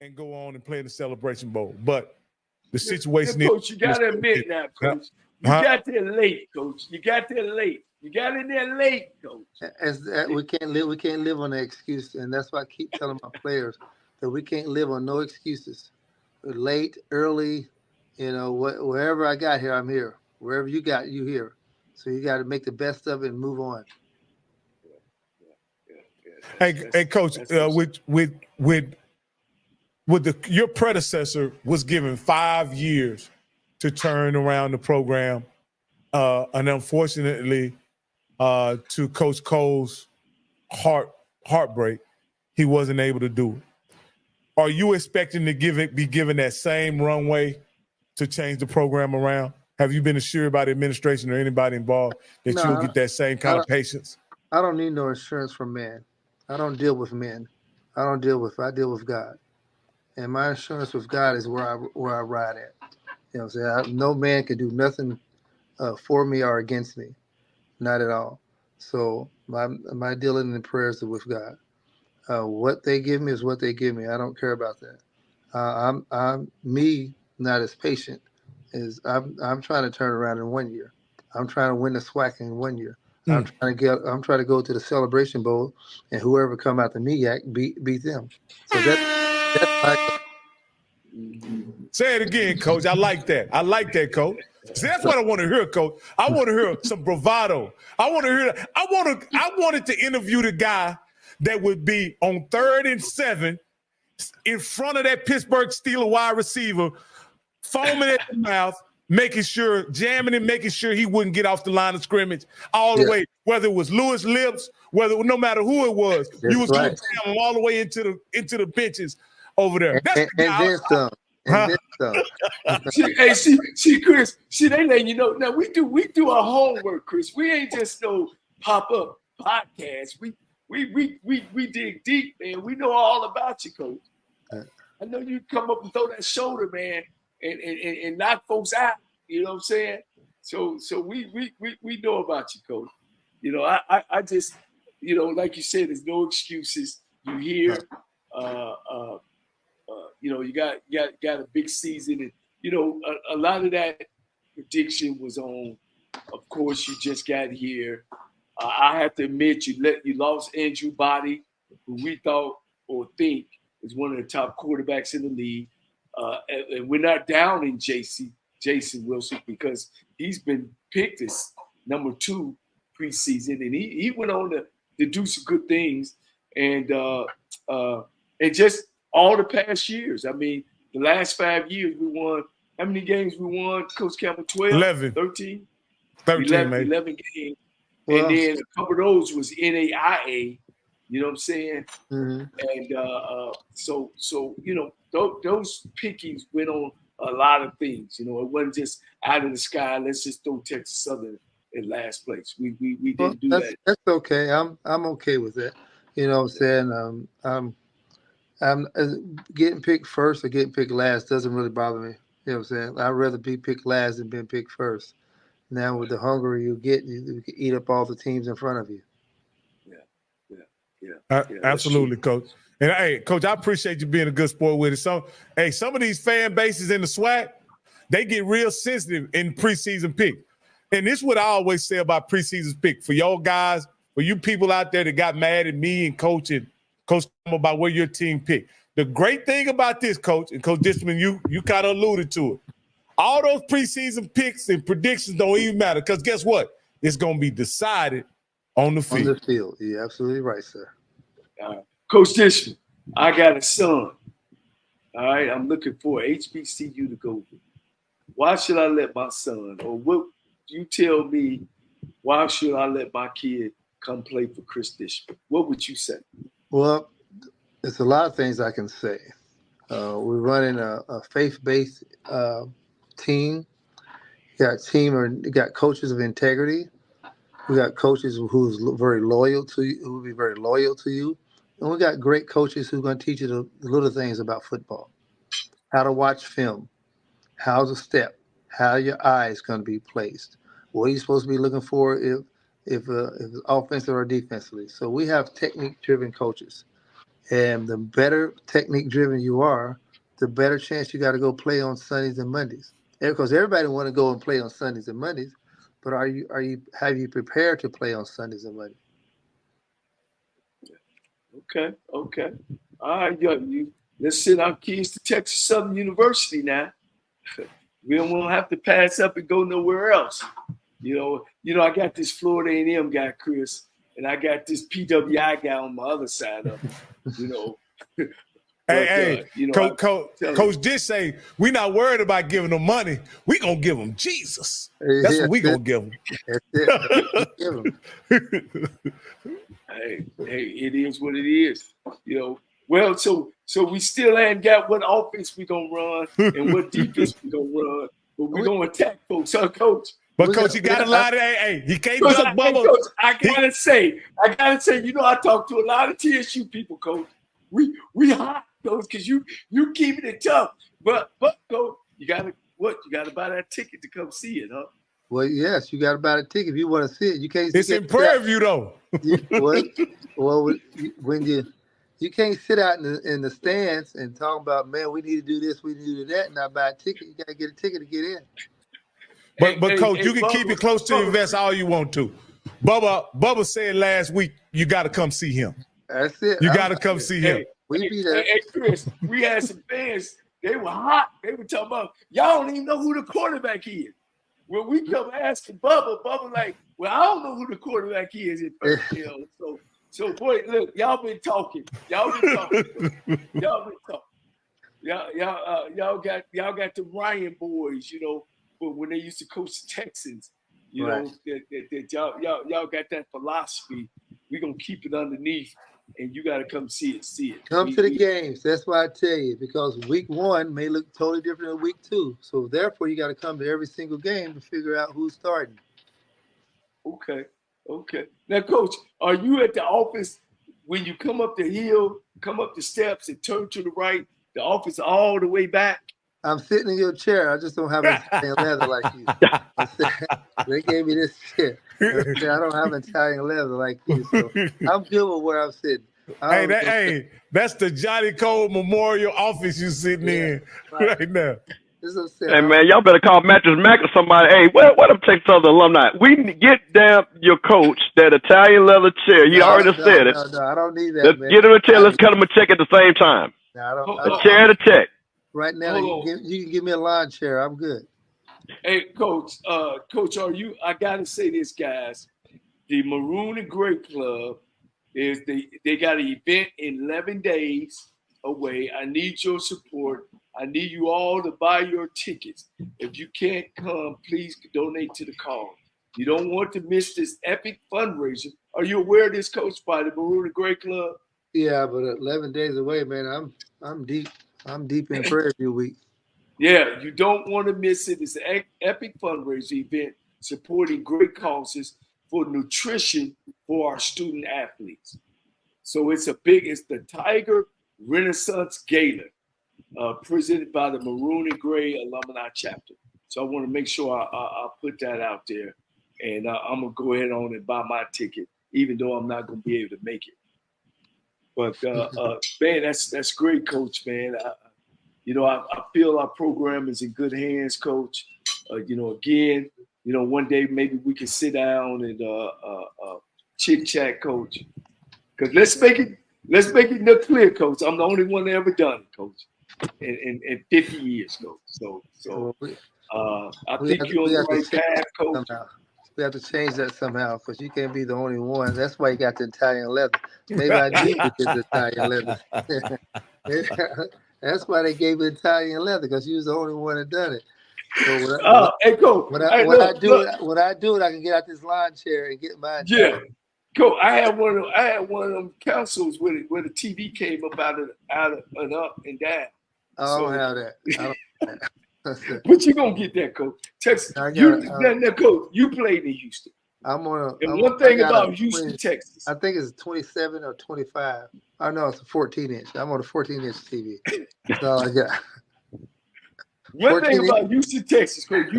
and go on and play in the Celebration Bowl. But the situation is, Coach, you got to admit now, Coach. You got there late, Coach. You got there late. You got in there late, Coach. We can't live on the excuse, and that's why I keep telling my players that we can't live on no excuses. Late, early, wherever I got here, I'm here. Wherever you got, you here. So you got to make the best of it and move on. Hey, Coach, your predecessor was given 5 years to turn around the program, and unfortunately, to Coach Cole's heartbreak, he wasn't able to do it. Are you expecting to be given that same runway to change the program around? Have you been assured by the administration or anybody involved that you'll get that same kind of patience? I don't need no assurance from men. I don't deal with men. I deal with God. And my assurance with God is where I ride at. You know what I'm saying? No man can do nothing for me or against me. Not at all. So my dealing and prayers are with God. What they give me is what they give me. I don't care about that. I'm not as patient as I'm trying to turn around in 1 year. I'm trying to win the SWAC in 1 year. I'm trying to go to the Celebration Bowl, and whoever come out the MEAC beat them. So that's like. Say it again, Coach. I like that. I like that, Coach. See, that's what I want to hear, Coach. I want to hear some bravado. I want to hear that. I wanted to interview the guy that would be on 3rd and 7 in front of that Pittsburgh Steelers wide receiver, foaming at the mouth, jamming and making sure he wouldn't get off the line of scrimmage all the way, whether it was Lewis Lips, no matter who it was, you was going to jam him all the way into the benches over there. That's then some. See, Chris. See, they letting you know. Now we do our homework, Chris. We ain't just no pop-up podcast. We dig deep, man. We know all about you, Coach. I know you come up and throw that shoulder, man, and knock folks out. You know what I'm saying? So we know about you, Coach. You know, I just, like you said, there's no excuses. You here. You got a big season, and a lot of that prediction was on. Of course, you just got here. I have to admit, you lost Andrew Body, who we thought or think is one of the top quarterbacks in the league, and we're not down in Jason Wilson because he's been picked as number 2 preseason, and he went on to do some good things, and just all the past years. I mean, the last 5 years we won. How many games we won, Coach Campbell? 12? 11. 13? 11 games. Well, and then a couple of those was NAIA. You know what I'm saying? Mm-hmm. And so those pickings went on a lot of things. It wasn't just out of the sky. Let's just throw Texas Southern in last place. We didn't do that. That's okay. I'm okay with that. You know what I'm saying? I'm getting picked first or getting picked last doesn't really bother me. You know what I'm saying? I'd rather be picked last than being picked first. Now with the hunger you get, you can eat up all the teams in front of you. Yeah, absolutely, Coach. And hey, Coach, I appreciate you being a good sport with it. So, hey, some of these fan bases in the SWAC, they get real sensitive in preseason pick. And this is what I always say about preseason pick. For y'all guys, for you people out there that got mad at me and Coach about where your team picked. The great thing about this, Coach, and Coach Dishman, you kind of alluded to it. All those preseason picks and predictions don't even matter because guess what? It's going to be decided on the field. On the field. You're absolutely right, sir. Coach Dishman, I got a son. All right, I'm looking for HBCU to go to. Why should I let my son, or what you tell me, why should I let my kid come play for Cris Dishman? What would you say? Well, there's a lot of things I can say. We're running a faith-based team. You got coaches of integrity. We got coaches who's very loyal to you, who will be very loyal to you. And we got great coaches who are going to teach you the little things about football. How to watch film, how to step, how your eyes going to be placed, what are you supposed to be looking for if it's offensive or defensively. So we have technique-driven coaches. And the better technique driven you are, the better chance you got to go play on Sundays and Mondays. Because everybody want to go and play on Sundays and Mondays, but have you prepared to play on Sundays and Mondays? Okay. All right, let's send our kids to Texas Southern University now. We don't want to have to pass up and go nowhere else. You know, I got this Florida A&M guy, Chris, and I got this PWI guy on my other side of it. You know. Hey, Coach Dish say we not worried about giving them money. We gonna give them Jesus. That's what we gonna give them. Give them. Hey, it is what it is. You know. Well, so we still ain't got what offense we gonna run and what defense we gonna run, but we gonna attack folks, huh, Coach? But Coach, you got a lot of he can't duck Bubba. Coach, I gotta say, you know, I talk to a lot of TSU people, Coach. We hot, Coach, because you keeping it tough. But Coach, you gotta buy that ticket to come see it, huh? Well, yes, you got to buy a ticket if you want to see it. You can't. It's in Prairie View, though. Well, when you can't sit out in the stands and talk about, man, we need to do this, we need to do that, and not buy a ticket. You got to get a ticket to get in. But Coach, you can keep it close to the vest all you want to. Bubba said last week you got to come see him. That's it. You got to come see him. We be there. Hey, Chris, we had some fans. They were hot. They were talking about, y'all don't even know who the quarterback is. When we come asking Bubba like, well, I don't know who the quarterback is. You know, so boy, look, y'all been talking. Y'all got the Ryan boys, you know, when they used to coach the Texans, you know, that y'all got that philosophy. We're gonna keep it underneath, and you gotta come see it. Come to the games. That's why I tell you, because week 1 may look totally different than week 2. So therefore you gotta come to every single game to figure out who's starting. Okay. Now, Coach, are you at the office when you come up the hill, come up the steps and turn to the right, the office all the way back? I'm sitting in your chair. I just don't have Italian leather like you. They gave me this chair. I don't have Italian leather like you, so I'm good with where I'm sitting. That's the Johnnie Cole Memorial office you sitting in right now. Hey, man, y'all better call Mattress Mac or somebody. Hey, what up, Texas Southern alumni? We get down your coach that Italian leather chair. He already said it. No, I don't need that, let's man. Get him a chair. Let's cut him a check at the same time. No, a chair to check. Right now, you can give me a lawn chair. I'm good. Hey, Coach, I gotta say this, guys. The Maroon and Gray Club they got an event in 11 days away. I need your support. I need you all to buy your tickets. If you can't come, please donate to the cause. You don't want to miss this epic fundraiser. Are you aware of this, Coach, by the Maroon and Gray Club? Yeah, but 11 days away, man. I'm deep. I'm deep in Prairie View week. Yeah, you don't want to miss it. It's an epic fundraiser event supporting great causes for nutrition for our student athletes. So it's the Tiger Renaissance Gala, presented by the Maroon and Gray Alumni Chapter. So I want to make sure I put that out there, and I'm gonna go ahead on and buy my ticket, even though I'm not gonna be able to make it. But man, that's great, Coach. Man, I feel our program is in good hands, Coach. Again, one day maybe we can sit down and chit chat, Coach. Because let's make it clear, Coach. I'm the only one that ever done it, Coach, in 50 years, Coach. So I think you're on the right path, Coach. Somehow. We have to change that somehow, because you can't be the only one. That's why you got the Italian leather. Maybe I need to get the Italian leather. That's why they gave it Italian leather, because you was the only one that done it. So when I do it, I can get out this lawn chair and get mine. Yeah, cool. I had one of them consoles where the TV came up out and up and down. I don't have that. I don't have that. But you're gonna get that, Coach. Texas. Coach, you played in Houston. One thing about Houston, Texas. I think it's 27 or 25. I know it's a 14-inch. I'm on a 14-inch TV. That's all I got. One thing about Houston, Texas, Coach,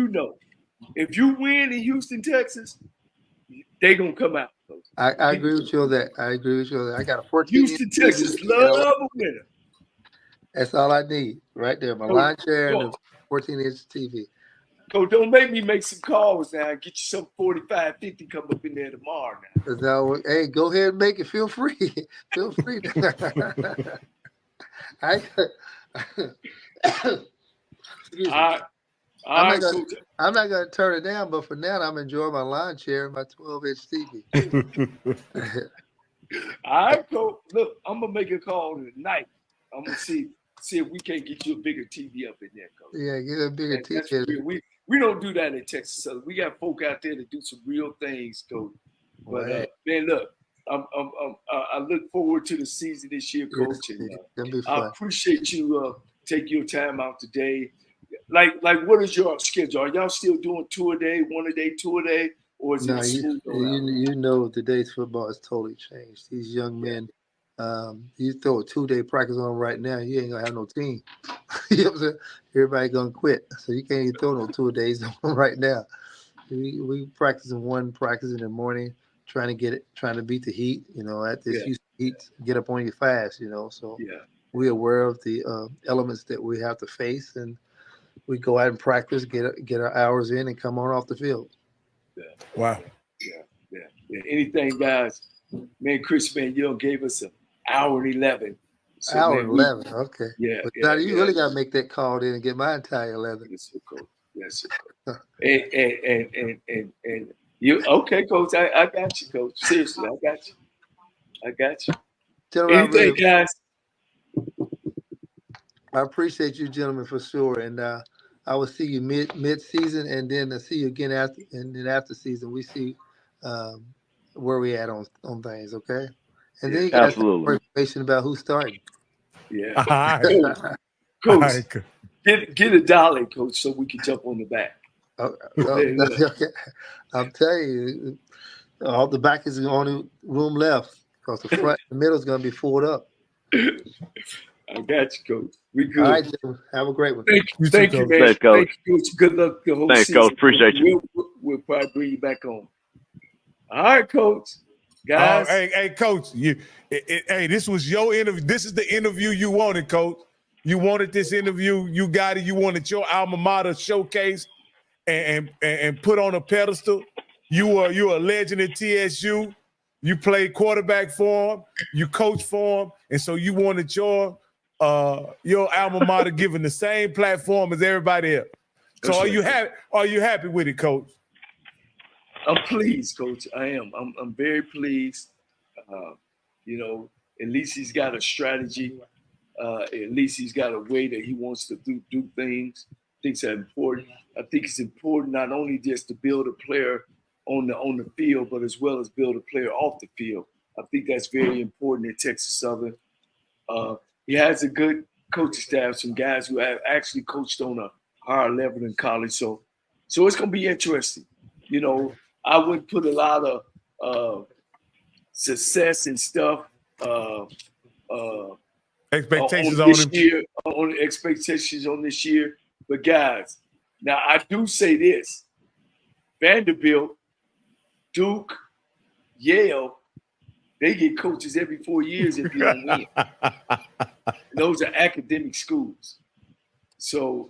if you win in Houston, Texas, They gonna come out, Coach. I agree with you on that. I agree with you on that. I got a 14-inch Houston, Texas, love a winner. That's all I need right there. My lawn chair and the 14-inch TV. Coach, don't make me make some calls now. Get you some 45, 50 come up in there tomorrow now. No, hey, go ahead and make it. Feel free. Feel free. Excuse me. I'm not gonna turn it down, but for now I'm enjoying my lawn chair and my 12-inch TV. All right, Coach. Look, I'm gonna make a call tonight. I'm gonna see if we can't get you a bigger TV up in there, Coach. Yeah, get a bigger TV. We don't do that in Texas Southern. We got folk out there to do some real things, Coach. But man, look, I look forward to the season this year, Coach. And I appreciate you taking your time out today. Like, what is your schedule? Are y'all still doing two-a-day, one-a-day, two-a-day, or is it smooth? You know, today's football has totally changed. These young men, you throw a 2-day practice on right now, you ain't gonna have no team. You know what I'm saying? Everybody gonna quit, so you can't even throw no 2-a-days on right now. We practicing one practice in the morning, trying to beat the heat. You know, at this Houston heat, get up on you fast. You know, so we're aware of the elements that we have to face, and we go out and practice, get our hours in, and come on off the field. Yeah. Wow. Yeah. Anything, guys? Man, Cris, man, you gave us an hour and 11. So, hour and 11. Okay. Yeah. But now you really got to make that call in and get my entire 11. Yes, sir, Coach. Yes, sir. and you okay, Coach? I got you, Coach. Seriously, I got you. Anything, guys? I appreciate you, gentlemen, for sure, and I will see you mid-season, and then I see you again after season. We see where we at on things, okay? And then you got some more information about who's starting. Yeah, Coach, get a dolly, Coach, so we can jump on the back. Okay. I'm telling you, all the back is the only room left because the front and the middle is going to be filled up. I got you, Coach. We good. All right, gentlemen. Have a great one. Thank you, man. Thanks, Coach. Thank you, Coach. Good luck the whole season. Coach. Appreciate you. We'll probably bring you back on. All right, Coach. Guys. Hey, Coach. Hey, this was your interview. This is the interview you wanted, Coach. You wanted this interview. You got it. You wanted your alma mater showcase and put on a pedestal. You're a legend at TSU. You played quarterback for him. You coached for him, and so you wanted your alma mater given the same platform as everybody else. So are you happy with it, Coach? I'm pleased, Coach. I am. I'm very pleased. You know, at least he's got a strategy. At least he's got a way that he wants to do things. I think that's important. I think it's important not only just to build a player on the field, but as well as build a player off the field. I think that's very important at Texas Southern. He has a good coaching staff, some guys who have actually coached on a higher level in college. So it's going to be interesting. You know, I would put a lot of success and stuff expectations on this year, on expectations on this year. But guys, now I do say this: Vanderbilt, Duke, Yale, they get coaches every 4 years if you don't win. Those are academic schools. So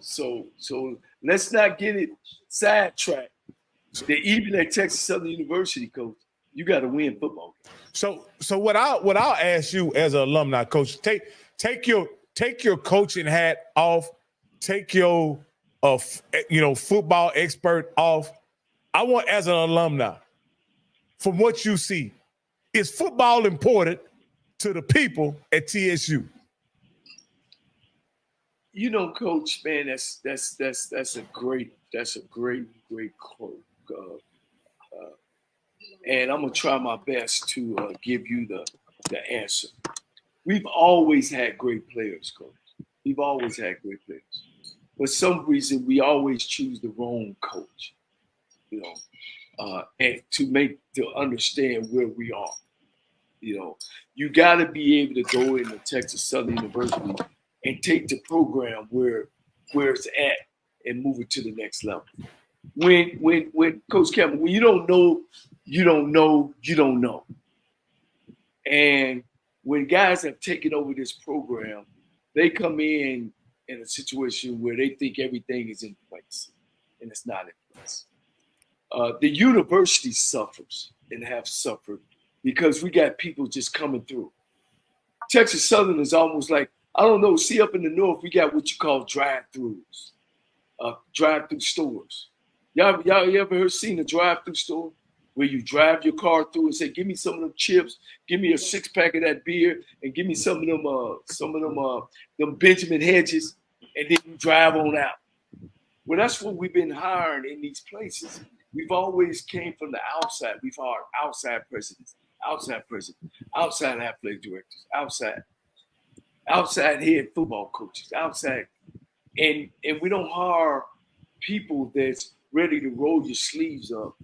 let's not get it sidetracked. That even at Texas Southern University, Coach, you got to win football. So what I'll ask you as an alumni coach, take your coaching hat off, take your football expert off. I want, as an alumni, from what you see, is football important to the people at TSU? You know, Coach, man, that's a great quote. And I'm gonna try my best to give you the answer. We've always had great players, Coach. We've always had great players. For some reason, we always choose the wrong coach. You know, and to understand where we are. You know, you got to be able to go into Texas Southern University and take the program where it's at and move it to the next level. When Coach Campbell, when you don't know you don't know, you don't know. And when guys have taken over this program, they come in a situation where they think everything is in place, and it's not in place. The university suffers and have suffered because we got people just coming through. Texas Southern is almost like, I don't know, see up in the north, we got what you call drive-throughs, drive-through stores. Y'all ever seen a drive-through store where you drive your car through and say, give me some of them chips, give me a 6-pack of that beer, and give me some of them Benjamin Hedges, and then you drive on out. Well, that's what we've been hiring in these places. We've always came from the outside. We've hired outside presidents, outside athletic directors, outside head football coaches, outside. And we don't hire people that's ready to roll your sleeves up,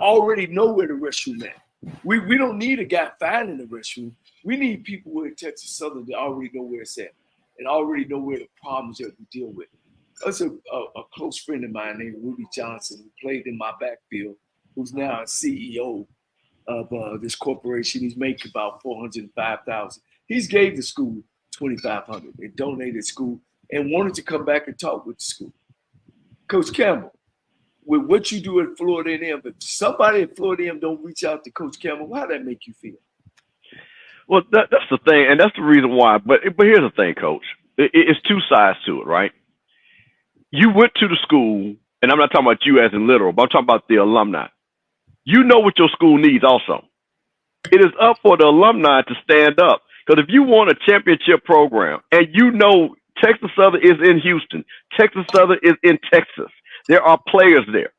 already know where the restroom at. We don't need a guy finding the restroom. We need people in Texas Southern that already know where it's at and already know where the problems that we deal with. That's a close friend of mine named Rudy Johnson, who played in my backfield, who's now a CEO of this corporation. He's making about $405,000. He's gave the school $2,500. They donated school and wanted to come back and talk with the school. Coach Campbell, with what you do at Florida A&M, if somebody at Florida A&M don't reach out to Coach Campbell, how does that make you feel? Well, that's the thing, and that's the reason why. But here's the thing, Coach. It's two sides to it, right? You went to the school, and I'm not talking about you as in literal, but I'm talking about the alumni. You know what your school needs also. It is up for the alumni to stand up. Because if you want a championship program, and you know Texas Southern is in Houston, Texas Southern is in Texas, there are players there.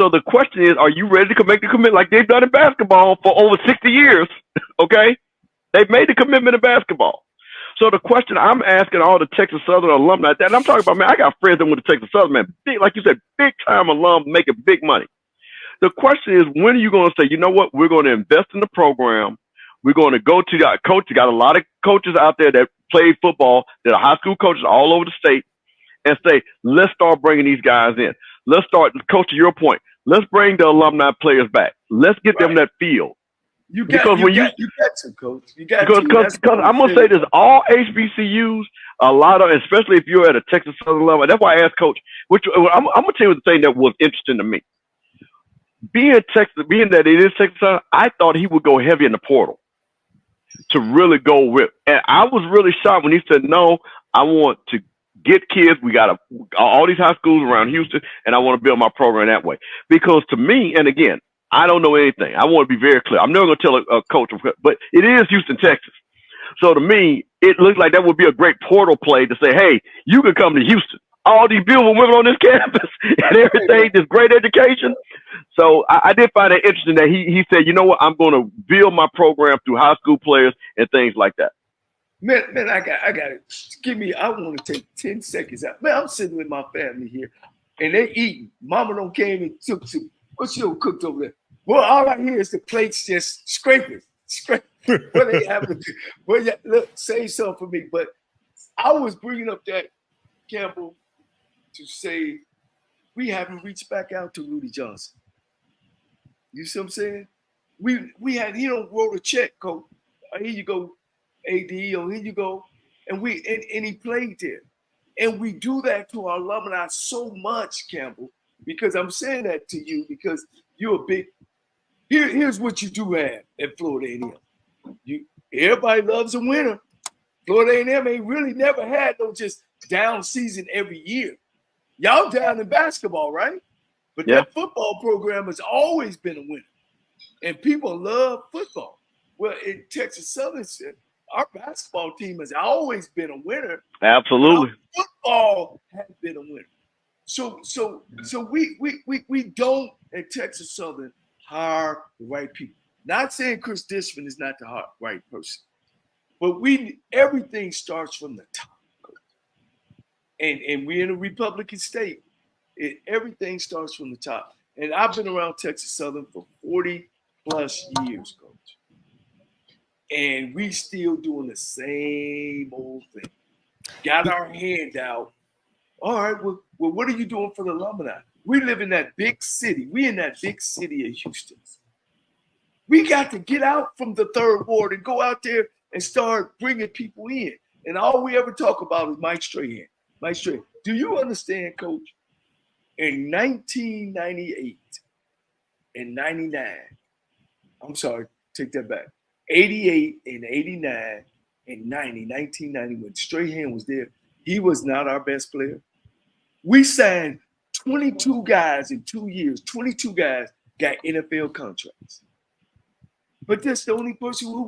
So the question is, are you ready to make the commitment like they've done in basketball for over 60 years? Okay? They've made the commitment in basketball. So the question I'm asking all the Texas Southern alumni, and I'm talking about, man, I got friends that went to Texas Southern, man, big, like you said, big time alum making big money. The question is, when are you going to say, you know what, we're going to invest in the program. We're going to go to our coach. You got a lot of coaches out there that play football, that are high school coaches all over the state, and say, let's start bringing these guys in. Let's start, Coach, to your point, let's bring the alumni players back. Let's get them that field. You got some, Coach. Because I'm going to say this, all HBCUs, a lot of, especially if you're at a Texas Southern level, that's why I asked Coach, I'm going to tell you the thing that was interesting to me. Being that it is Texas Southern, I thought he would go heavy in the portal to really go with. And I was really shocked when he said, no, I want to get kids. We got all these high schools around Houston, and I want to build my program that way. Because to me, and again, I don't know anything. I want to be very clear. I'm never going to tell a coach, but it is Houston, Texas. So to me, it looks like that would be a great portal play to say, hey, you can come to Houston. All these beautiful women on this campus and everything, this great education. So I did find it interesting that he said, you know what, I'm going to build my program through high school players and things like that. Man, I got it. I want to take 10 seconds out. Man, I'm sitting with my family here, and they eating. Mama don't came and took some. What she don't cooked over there? Well, all I hear is the plates just scraping. What they have to do. Well, yeah, look, say something for me. But I was bringing up that, Campbell, to say we haven't reached back out to Rudy Johnson. You see what I'm saying? He don't wrote a check, Coach. Here you go, AD, or here you go. And he played there. And we do that to our alumni so much, Campbell, because I'm saying that to you because you're a big. Here's what you do have at Florida A&M. Everybody loves a winner. Florida A&M ain't really never had no just down season every year. Y'all down in basketball, right? But that football program has always been a winner. And people love football. Well, in Texas Southern, our basketball team has always been a winner. Absolutely. Our football has been a winner. So we don't at Texas Southern hire the right people. Not saying Cris Dishman is not the right person, but everything starts from the top. And we're in a Republican state. Everything starts from the top. And I've been around Texas Southern for 40 plus years, Coach. And we still doing the same old thing. Got our hand out. All right, well, what are you doing for the alumni? We live in that big city. We in that big city of Houston. We got to get out from the third ward and go out there and start bringing people in. And all we ever talk about is Mike Strahan. Mike Strahan. Do you understand, Coach? In 1998 and 99, I'm sorry, take that back. 88 and 89 and 1990, when Strahan was there, he was not our best player. We signed 22 guys in 2 years. 22 guys got NFL contracts. But that's the only person who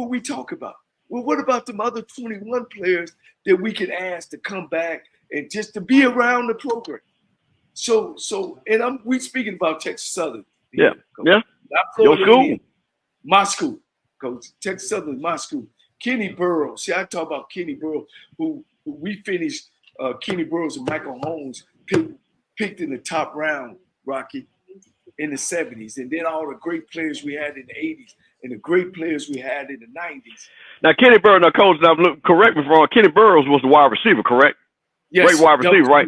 we talk about. Well, what about them other 21 players that we can ask to come back and just to be around the program? So, and we speaking about Texas Southern. Yeah, Coach. yeah. Your school. My school, Coach. Texas Southern, my school. Kenny Burroughs. See, I talk about Kenny Burroughs, who we finished. Kenny Burroughs and Michael Holmes picked in the top round, Rocky, in the 70s, and then all the great players we had in the 80s and the great players we had in the 90s. Now, Kenny Burroughs, now, Coach, now, correct me if I'm wrong. Kenny Burroughs was the wide receiver, correct? Yes, great wide receiver, right?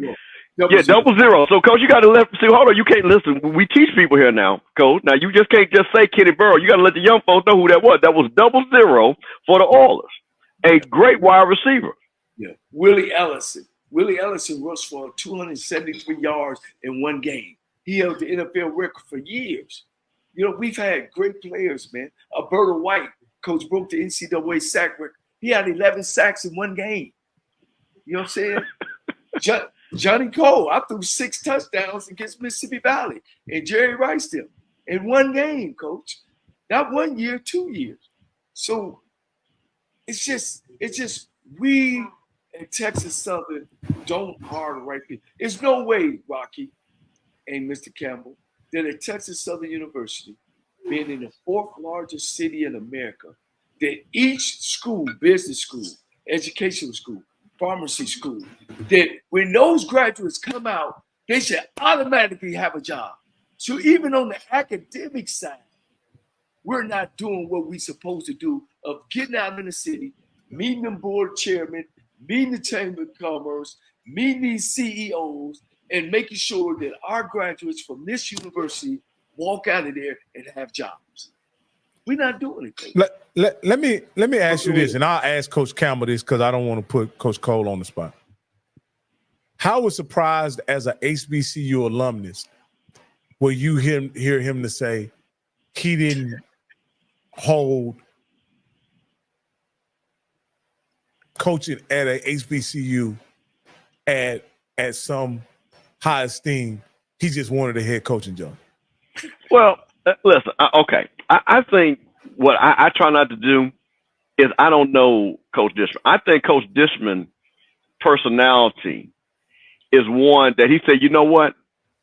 Double zero. So, Coach, you got to see. Hold on, you can't listen. We teach people here now, Coach. Now, you just can't just say Kenny Burroughs. You got to let the young folks know who that was. That was 00 for the Oilers, a great wide receiver. Yeah, Willie Ellison. Willie Ellison rushed for 273 yards in one game. He held the NFL record for years. You know, we've had great players, man. Alberta White, Coach, broke the NCAA sack record. He had 11 sacks in one game. You know what I'm saying? Johnnie Cole, I threw 6 touchdowns against Mississippi Valley and Jerry Ricedale in one game, Coach. Not 1 year, 2 years. So it's just we at Texas Southern don't hire the right people. There's no way, Rocky and Mr. Campbell, that at Texas Southern University, being in the 4th largest city in America, that each school, business school, educational school, pharmacy school, that when those graduates come out, they should automatically have a job. So even on the academic side, we're not doing what we're supposed to do of getting out in the city, meeting the board chairman, meeting the Chamber of Commerce, meeting these CEOs, and making sure that our graduates from this university walk out of there and have jobs. We're not doing it. Let me ask you this, and I'll ask Coach Campbell this because I don't want to put Coach Cole on the spot. How was surprised as an HBCU alumnus will you hear him to say he didn't hold coaching at a HBCU at some high esteem? He just wanted a head coaching job. Well, listen, okay. I think what I try not to do is I don't know Coach Dishman. I think Coach Dishman's personality is one that he said, you know what?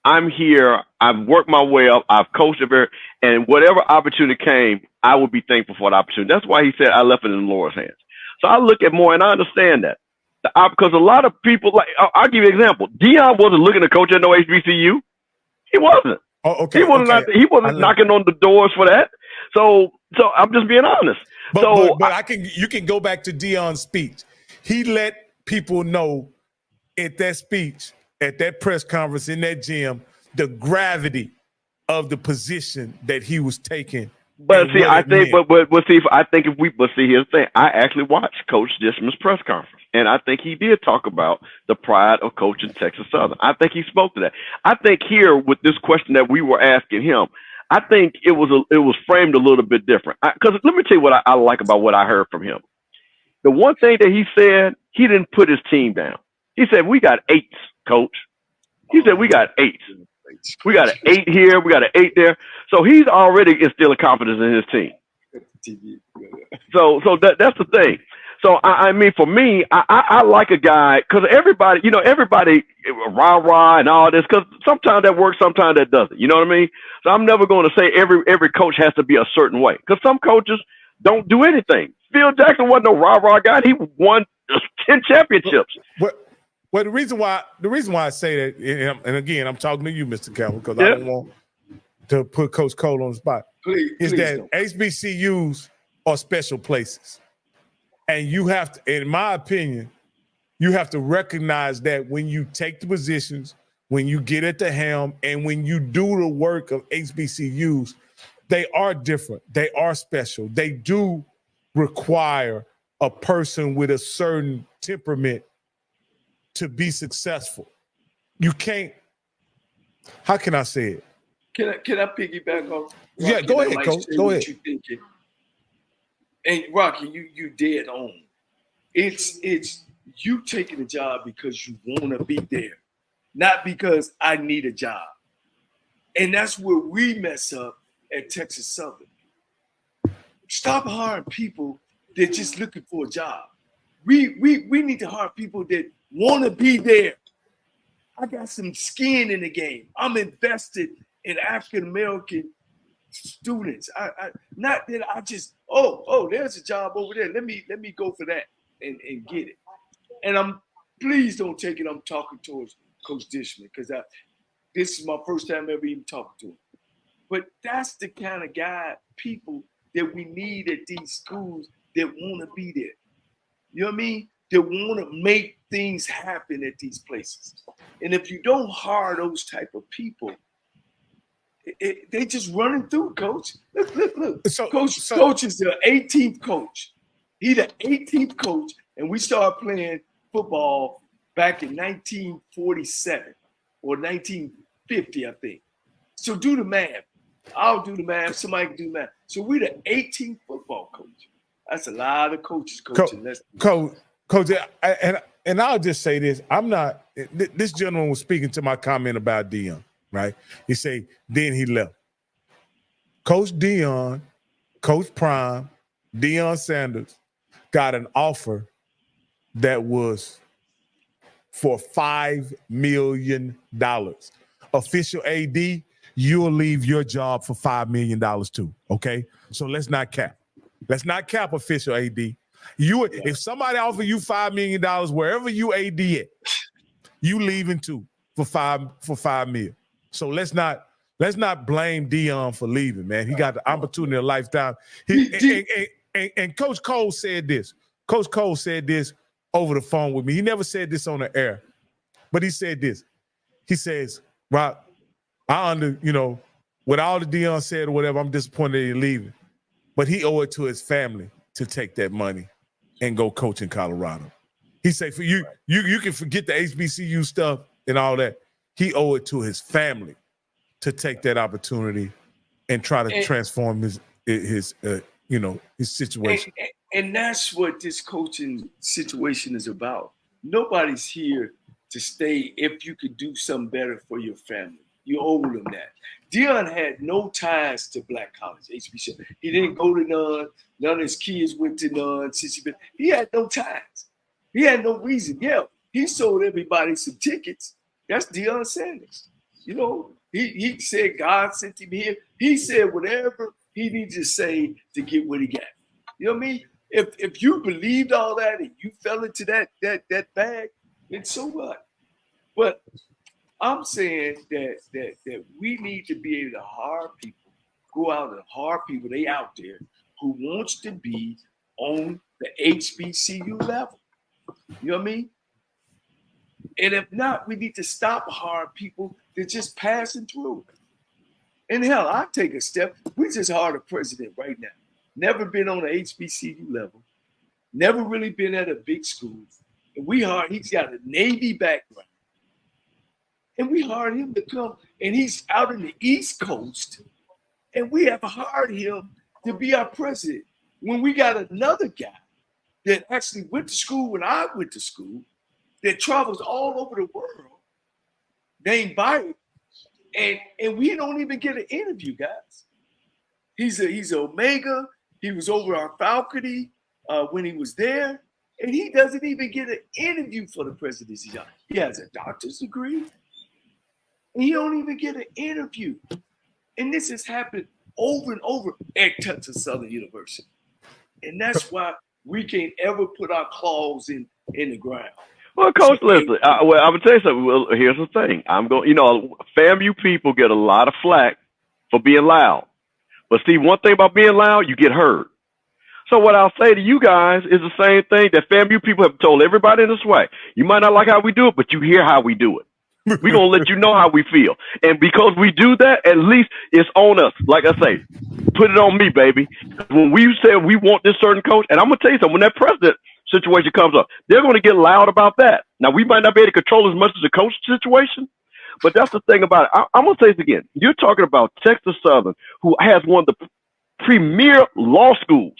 I'm here. I've worked my way up. I've coached it, and whatever opportunity came, I would be thankful for the opportunity. That's why he said I left it in the Lord's hands. So I look at more, and I understand that. Because a lot of people, like, I'll give you an example. Dion wasn't looking to coach at no HBCU. He wasn't. Oh, okay. He wasn't knocking on the doors for that. So I'm just being honest. But you can go back to Dion's speech. He let people know at that speech, at that press conference, in that gym, the gravity of the position that he was taking. But see, I think, here's the thing. I actually watched Coach Dishman's press conference, and I think he did talk about the pride of coaching Texas Southern. I think he spoke to that. I think here with this question that we were asking him, I think it was framed a little bit different. Because let me tell you what I like about what I heard from him. The one thing that he said, he didn't put his team down. He said, "We got 8s, Coach." He said, "We got 8s. We got an 8 here. We got an 8 there." So he's already instilling confidence in his team. So that's the thing. So I mean, for me, I like a guy because everybody rah and all this, because sometimes that works, sometimes that doesn't. You know what I mean? So I'm never going to say every coach has to be a certain way, because some coaches don't do anything. Phil Jackson wasn't no rah guy. He won 10 championships. Well, the reason why I say that, and again, I'm talking to you, Mr. Campbell, because I don't want to put Coach Cole on the spot, is that don't. HBCUs are special places. And you have to, in my opinion, you have to recognize that when you take the positions, when you get at the helm, and when you do the work of HBCUs, they are different. They are special. They do require a person with a certain temperament to be successful. You can't, how can I say it? Can I piggyback off? Rocky? Yeah, go ahead, Coach. Go ahead. You thinking. And Rocky, you dead on. It's you taking a job because you want to be there, not because I need a job. And that's where we mess up at Texas Southern. Stop hiring people that just looking for a job. We need to hire people that want to be there. I got some skin in the game. I'm invested in African American students. I not that I just there's a job over there. Let me go for that and get it. And please don't take it. I'm talking towards Coach Dishman because this is my first time ever even talking to him. But that's the kind of people that we need at these schools that want to be there. You know what I mean? That want to make things happen at these places. And if you don't hire those type of people, they just running through, Coach. Look. Coach is the 18th coach. He's the 18th coach, and we started playing football back in 1947 or 1950, I think. So do the math. I'll do the math. Somebody can do the math. So we're the 18th football coach. That's a lot of coaches coaching. Coach, and I'll just say this. I'm not – this gentleman was speaking to my comment about Deion, right? He said, then he left. Coach Deion, Coach Prime, Deion Sanders got an offer that was for $5 million. Official AD, you'll leave your job for $5 million too, okay? So let's not cap. Let's not cap official AD. If somebody offer you $5 million wherever you AD at, you leaving too for $5 million. So let's not blame Deion for leaving, man. He got the opportunity of a lifetime. And Coach Cole said this. Coach Cole said this over the phone with me. He never said this on the air, but he said this. He says, Rock, with all the Deion said or whatever, I'm disappointed that he's leaving. But he owed it to his family to take that money and go coach in Colorado. He said, for you can forget the HBCU stuff and all that. He owed it to his family to take that opportunity and try to transform his situation. And that's what this coaching situation is about. Nobody's here to stay if you could do something better for your family. You owe them that. Deion had no ties to black college, HBCU. He didn't go to none. None of his kids went to none. He had no ties. He had no reason. Yeah, he sold everybody some tickets. That's Deion Sanders. He said God sent him here. He said whatever he needed to say to get what he got. You know what I mean? If you believed all that and you fell into that bag, then so what? But I'm saying that we need to be able to hire people, go out and hire people, they out there, who wants to be on the HBCU level. You know what I mean? And if not, we need to stop hiring people that just passing through. And hell, I'll take a step. We just hired a president right now. Never been on the HBCU level. Never really been at a big school. And he's got a Navy background. And we hired him to come, and he's out in the East Coast, and we have hired him to be our president. When we got another guy that actually went to school when I went to school, that travels all over the world, named Byron, and we don't even get an interview, guys. He's Omega. He was over our faculty when he was there, and he doesn't even get an interview for the presidency job. He has a doctor's degree. And you don't even get an interview. And this has happened over and over at Texas Southern University. And that's why we can't ever put our claws in the ground. Well, Coach, listen, I'm going to tell you something. Well, here's the thing. FAMU people get a lot of flack for being loud. But see, one thing about being loud, you get heard. So what I'll say to you guys is the same thing that FAMU people have told everybody in this way. You might not like how we do it, but you hear how we do it. We're going to let you know how we feel. And because we do that, at least it's on us. Like I say, put it on me, baby. When we say we want this certain coach, and I'm gonna tell you something, when that president situation comes up, they're gonna get loud about that. Now we might not be able to control as much as the coach situation, but that's the thing about it. I'm gonna say this again. You're talking about Texas Southern, who has one of the premier law schools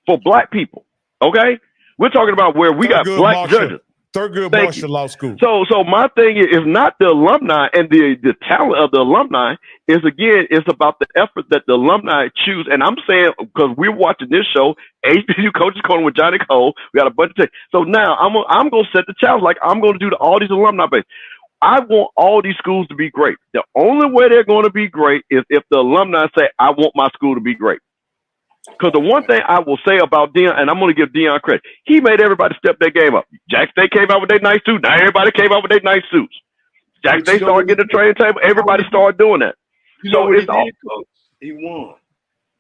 for black people. Okay, we're talking about where we got black judges. Thurgood Marshall Law School. So my thing is not the alumni and the talent of the alumni. It's about the effort that the alumni choose. And I'm saying, because we're watching this show, HBCU Coaches Corner with Johnnie Cole, we got a bunch of things. So now I'm going to set the challenge like I'm going to do to all these alumni base. I want all these schools to be great. The only way they're going to be great is if the alumni say, I want my school to be great. Because the one thing I will say about Deion, and I'm going to give Deion credit, he made everybody step their game up. Jack State came out with their nice suits. Now everybody came out with their nice suits. Jack State started getting the training table. Everybody started doing that. So it's all. He won.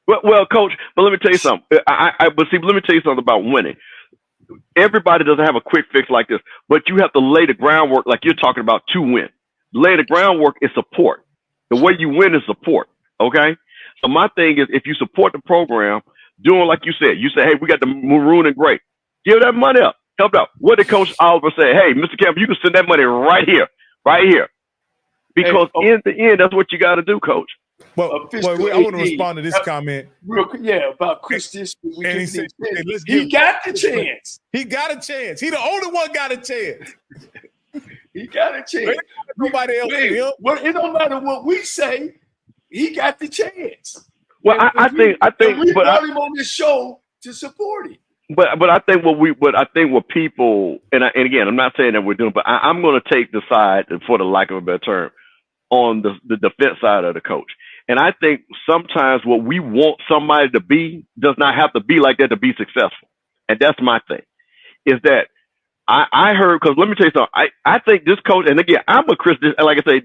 Well, Coach, but let me tell you something. Let me tell you something about winning. Everybody doesn't have a quick fix like this, but you have to lay the groundwork like you're talking about to win. Lay the groundwork is support. The way you win is support. Okay? So my thing is, if you support the program, doing like you say, hey, we got the maroon and gray. Give that money up. Help out. What did Coach Oliver say? Hey, Mr. Campbell, you can send that money right here. Because in the end, that's what you got to do, Coach. Well, I want to respond to this comment. About Cris Dishman. And he said, he got the chance. He got a chance. He the only one got a chance. He got a chance. Nobody else. Well, it don't matter what we say. He got the chance. Well, I think, we brought him on this show to support him. But I think what people, and again, I'm not saying that we're doing, but I'm going to take the side, for the lack of a better term, on the defense side of the coach. And I think sometimes what we want somebody to be does not have to be like that to be successful. And that's my thing, is that I heard, because let me tell you something. I think this coach, and again, I'm a Cris, like I say,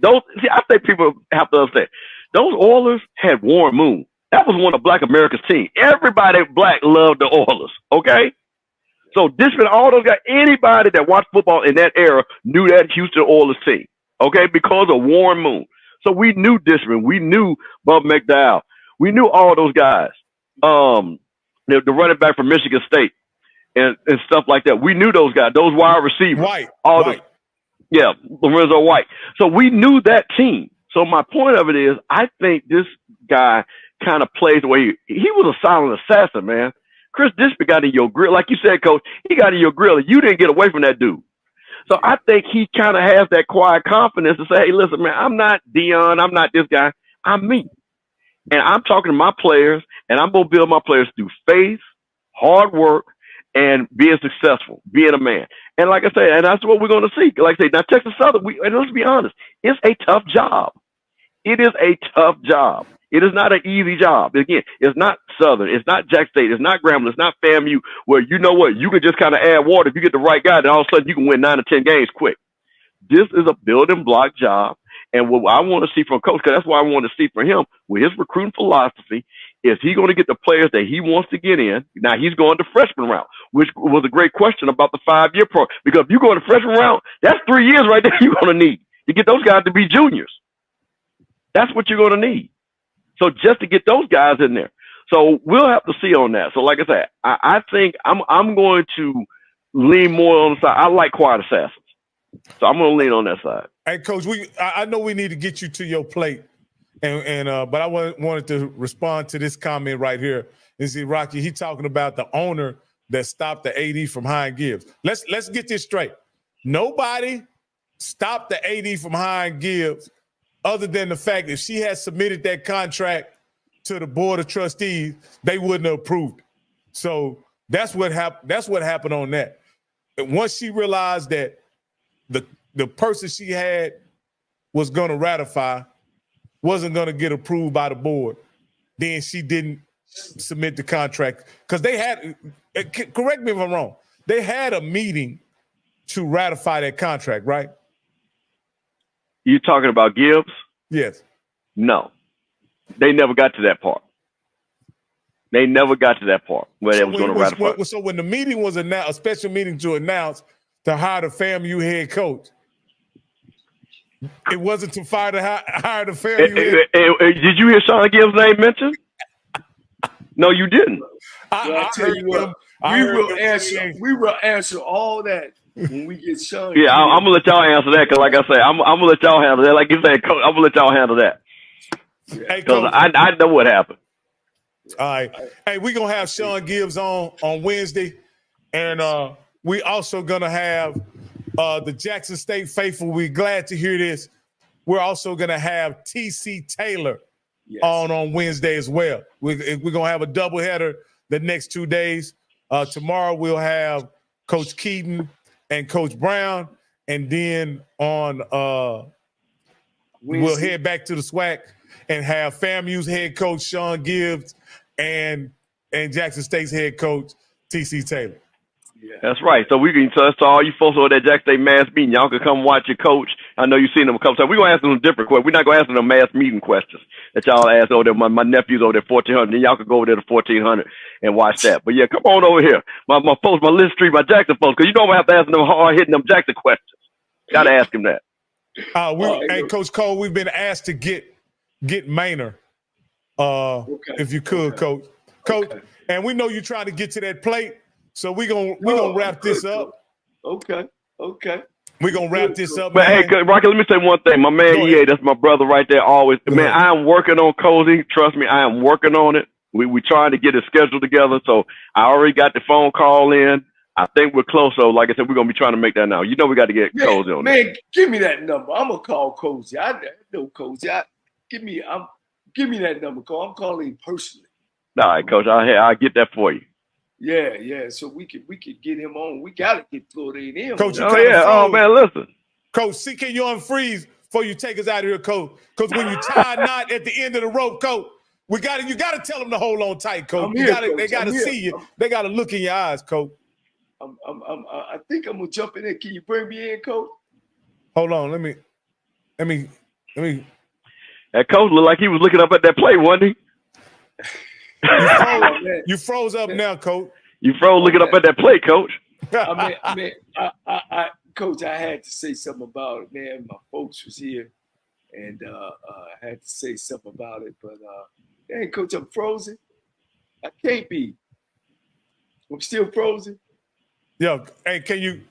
I think people have to understand. Those Oilers had Warren Moon. That was one of Black America's team. Everybody black loved the Oilers, okay? So Dishman, all those guys, anybody that watched football in that era knew that Houston Oilers team, okay, because of Warren Moon. So we knew Dishman. We knew Bub McDowell. We knew all those guys. The running back from Michigan State and stuff like that. We knew those guys, those wide receivers. Lorenzo White. So we knew that team. So my point of it is, I think this guy kind of plays the way he was a silent assassin, man. Cris Dishman got in your grill. Like you said, Coach, he got in your grill and you didn't get away from that dude. So I think he kind of has that quiet confidence to say, hey, listen, man, I'm not Deion. I'm not this guy. I'm me. And I'm talking to my players, and I'm going to build my players through faith, hard work, and being successful, being a man. And like I say, and that's what we're going to see. Like I say, now Texas Southern, and let's be honest, it's a tough job. It is a tough job. It is not an easy job. Again, it's not Southern. It's not Jack State. It's not Grambling. It's not FAMU, where you know what? You can just kind of add water. If you get the right guy, then all of a sudden you can win 9 or 10 games quick. This is a building block job. And what I want to see from Coach, because that's what I want to see from him, with his recruiting philosophy, is he going to get the players that he wants to get in? Now, he's going the freshman route, which was a great question about the 5-year program. Because if you go the freshman route, that's 3 years right there you're going to need to get those guys to be juniors. That's what you're going to need. So just to get those guys in there. So we'll have to see on that. So like I said, I think I'm going to lean more on the side. I like quiet assassins. So I'm going to lean on that side. Hey, Coach, I know we need to get you to your plate, but I wanted to respond to this comment right here. And see, Rocky, he talking about the owner that stopped the AD from hiring Gibbs. Let's get this straight. Nobody stopped the AD from hiring Gibbs other than the fact if she had submitted that contract to the board of trustees, they wouldn't have approved it. So that's what happened. That's what happened on that. And once she realized that the person she had was going to ratify wasn't going to get approved by the board, then she didn't submit the contract because they had. Correct me if I'm wrong. They had a meeting to ratify that contract, right? You talking about Gibbs? Yes. No, they never got to that part. They never got to that part where they was going to ratify. So when the meeting was announced, a special meeting to announce to hire the FAMU head coach, it wasn't to hire the FAMU head. Did you hear Sean Gibbs' name mentioned? No, you didn't. I tell you what, we will answer all that when we get Sean. Yeah, I'm gonna let y'all answer that because, like I say, I'm gonna let y'all handle that. Like you said, Coach, I'm gonna let y'all handle that because I know what happened. All right. Hey, we're going to have Sean Gibbs on Wednesday. And we also going to have the Jackson State faithful. We're glad to hear this. We're also going to have T.C. Taylor on Wednesday as well. We're going to have a doubleheader the next 2 days. Tomorrow we'll have Coach Keaton and Coach Brown. And then on we'll head back to the SWAC and have FAMU's head coach Sean Gibbs and Jackson State's head coach T.C. Taylor. Yeah. That's right. So we can so all you folks over there at Jackson State mass meeting, y'all can come watch your coach. I know you've seen them a couple times. We're gonna ask them some different questions. We're not gonna ask them mass meeting questions that y'all ask over there. My nephew's over there 1400. Then y'all can go over there to 1400 and watch that. But yeah, come on over here. My folks, my Lynn Street, my Jackson folks, because you know I'm gonna have to ask them hard hitting them Jackson questions. Gotta ask him that. Hey, Coach Cole, we've been asked to get Maynard. If you could, Coach. And we know you're trying to get to that plate, so we're gonna wrap this up. Okay. We're gonna wrap this up. But man. hey, Rocky, let me say one thing. My man EA, that's my brother right there. Always, man. I am working on Cozy. Trust me, I am working on it. We trying to get it scheduled together. So I already got the phone call in. I think we're close. So like I said, we're gonna be trying to make that now. You know, we got to get Cozy on. Man, give me that number. I'm gonna call Cozy. I know Cozy. Give me that number, Cole. I'm calling him personally. All right, Coach. I'll get that for you. Yeah. So we could get him on. We gotta get Florida in. Coach, Oh man, listen. Coach, see, can you unfreeze before you take us out of here, Coach? Because when you tie a knot at the end of the rope, Coach, you gotta tell them to hold on tight, Coach. They gotta see you. They gotta look in your eyes, Coach. I think I'm gonna jump in there. Can you bring me in, Coach? Hold on, let me. That coach looked like he was looking up at that plate, wasn't he? You froze up now, Coach. You froze looking up at that plate, Coach. I Coach, I had to say something about it, man. My folks was here, and I had to say something about it. But hey, Coach, I'm frozen. I can't be. I'm still frozen. Yo, hey, can you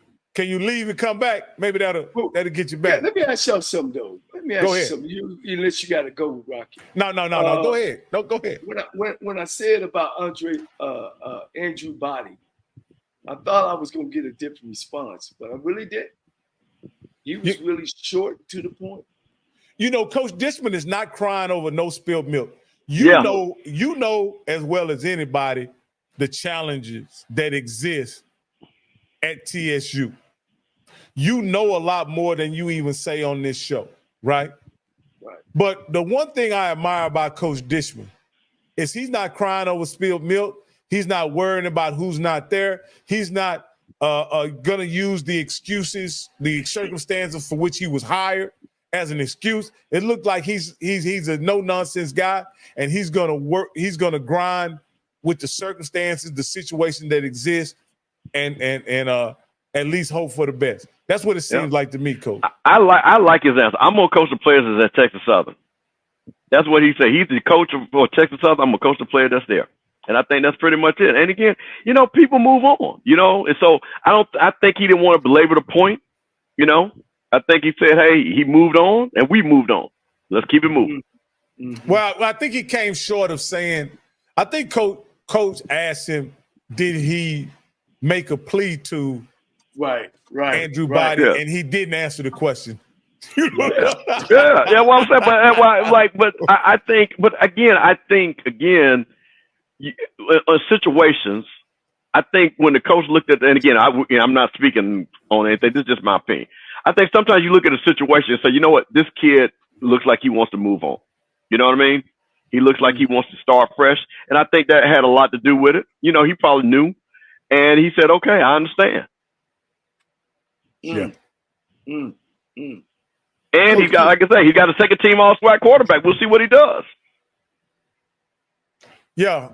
leave and come back? Maybe that'll get you back. Yeah, let me ask y'all something though. Let me ask you something. Unless you got to go, Rocky. No. Go ahead. No, go ahead. When I said about Andrew Body, I thought I was gonna get a different response, but I really didn't. He was really short to the point. You know, Coach Dishman is not crying over no spilled milk. You know as well as anybody the challenges that exist at TSU. You know a lot more than you even say on this show, right? Right. But the one thing I admire about Coach Dishman is he's not crying over spilled milk. He's not worrying about who's not there. He's not going to use the excuses, the circumstances for which he was hired as an excuse. It looked like he's a no-nonsense guy, and he's going to work. He's going to grind with the circumstances, the situation that exists, and at least hope for the best. That's what it seems like to me, Coach. I like his answer. I'm gonna coach the players that's at Texas Southern. That's what he said. He's the coach for Texas Southern. I'm gonna coach the player that's there, and I think that's pretty much it. And again, you know, people move on. You know, and so I think he didn't want to belabor the point. You know, I think he said, "Hey, he moved on, and we moved on. Let's keep it moving." Mm-hmm. Well, I think he came short of saying. I think Coach asked him, "Did he make a plea to?" Right. Andrew Body, and he didn't answer the question. Yeah. Well, I'm saying, but I think situations, I think when the coach looked at, and again, I'm not speaking on anything. This is just my opinion. I think sometimes you look at a situation and say, you know what, this kid looks like he wants to move on. You know what I mean? He looks like he wants to start fresh, and I think that had a lot to do with it. You know, he probably knew, and he said, "Okay, I understand." Yeah. And he got, like I say, he got a second team all-SWAC quarterback. We'll see what he does. Yeah.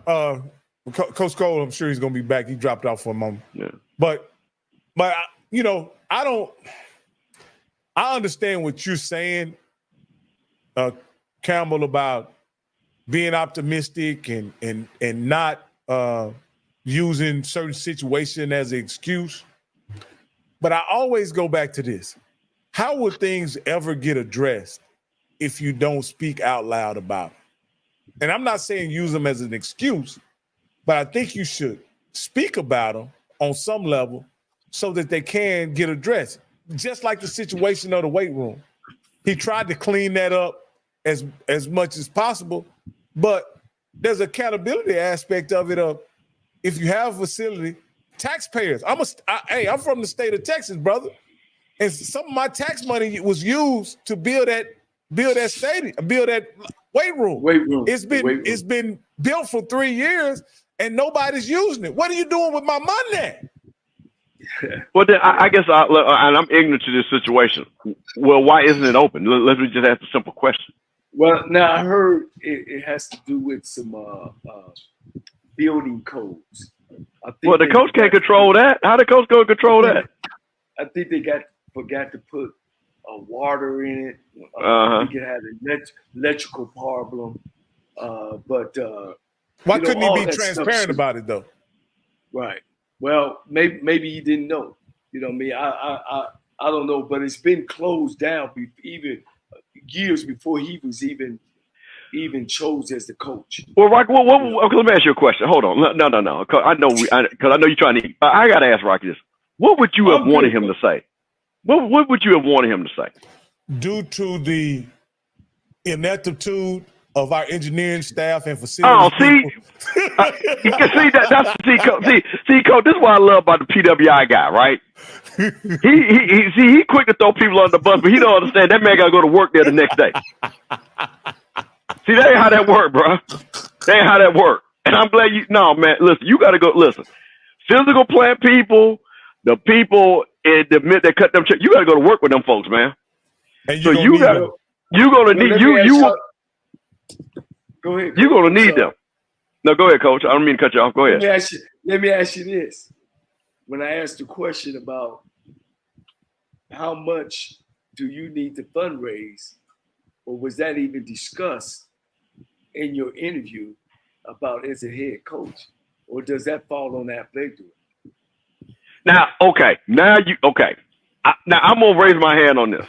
Coach Cole, I'm sure he's going to be back. He dropped out for a moment. Yeah. But you know, I understand what you're saying, Campbell, about being optimistic and not using certain situation as an excuse. But I always go back to this. How would things ever get addressed if you don't speak out loud about it? And I'm not saying use them as an excuse, but I think you should speak about them on some level so that they can get addressed. Just like the situation of the weight room. He tried to clean that up as much as possible, but there's accountability aspect of it. Of if you have a facility, taxpayers. I'm from the state of Texas, brother, and some of my tax money was used to build that stadium, build that weight room. It's been built for 3 years and nobody's using it. What are you doing with my money? Well, then I guess and I'm ignorant to this situation. Well, why isn't it open? Let me just ask a simple question. Well, now I heard it has to do with some building codes. Well, the coach can't control that. How the coach going to control that? I think they forgot to put water in it. I think it had an electrical problem. But why couldn't he be transparent about it though? Right. Well, maybe he didn't know. You know what I mean? I don't know, but it's been closed down even years before he was even chose as the coach. Well, Rocky, okay, let me ask you a question. Hold on. No. I know you're trying to. I got to ask Rocky this. What would you have wanted him to say? What would you have wanted him to say? Due to the ineptitude of our engineering staff and facilities. Oh, see, you can see Coach. This is what I love about the PWI guy, right? He quick to throw people on the bus, but he don't understand that man got to go to work there the next day. See, that ain't how that work, bro. That ain't how that work. And I'm glad man. Listen, you got to go. Listen, physical plant people, the people that cut them checks, you got to go to work with them folks, man. And so you're gonna need you. Go ahead. You're gonna need them. No, go ahead, Coach. I don't mean to cut you off. Go ahead. Let me ask you this. When I asked the question about how much do you need to fundraise, or was that even discussed in your interview about as a head coach, or does that fall on athletic director? Now, okay. Now I'm gonna raise my hand on this.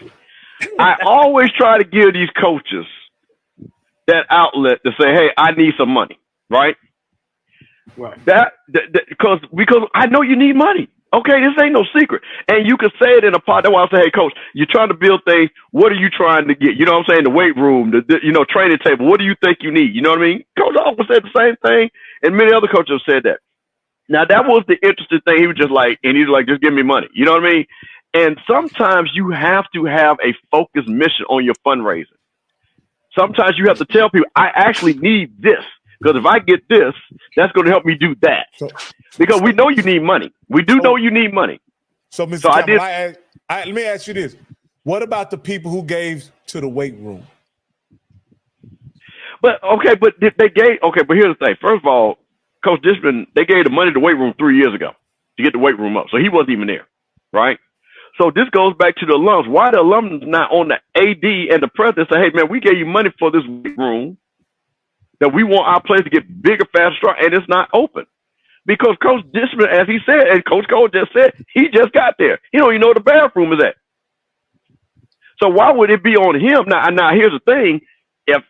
I always try to give these coaches that outlet to say, "Hey, I need some money," right? Right. Because I know you need money. Okay, this ain't no secret, and you can say it in a part. That's why I say, "Hey, coach, you're trying to build things. What are you trying to get? You know what I'm saying? The weight room, the training table. What do you think you need? You know what I mean?" Coach always said the same thing, and many other coaches have said that. Now that was the interesting thing. He was just like, just give me money. You know what I mean? And sometimes you have to have a focused mission on your fundraising. Sometimes you have to tell people, I actually need this. Because if I get this, that's going to help me do that. Because we know you need money. We do know you need money. So, Mr. Campbell, let me ask you this. What about the people who gave to the weight room? But here's the thing. First of all, Coach Dishman, they gave the money to the weight room 3 years ago to get the weight room up. So he wasn't even there, right? So this goes back to the alums. Why the alums not on the AD and the president say, hey, man, we gave you money for this weight room that we want our players to get bigger, faster, stronger, and it's not open. Because Coach Dishman, as he said, and Coach Cole just said, he just got there. He don't even know where the bathroom is at. So why would it be on him? Now here's the thing. If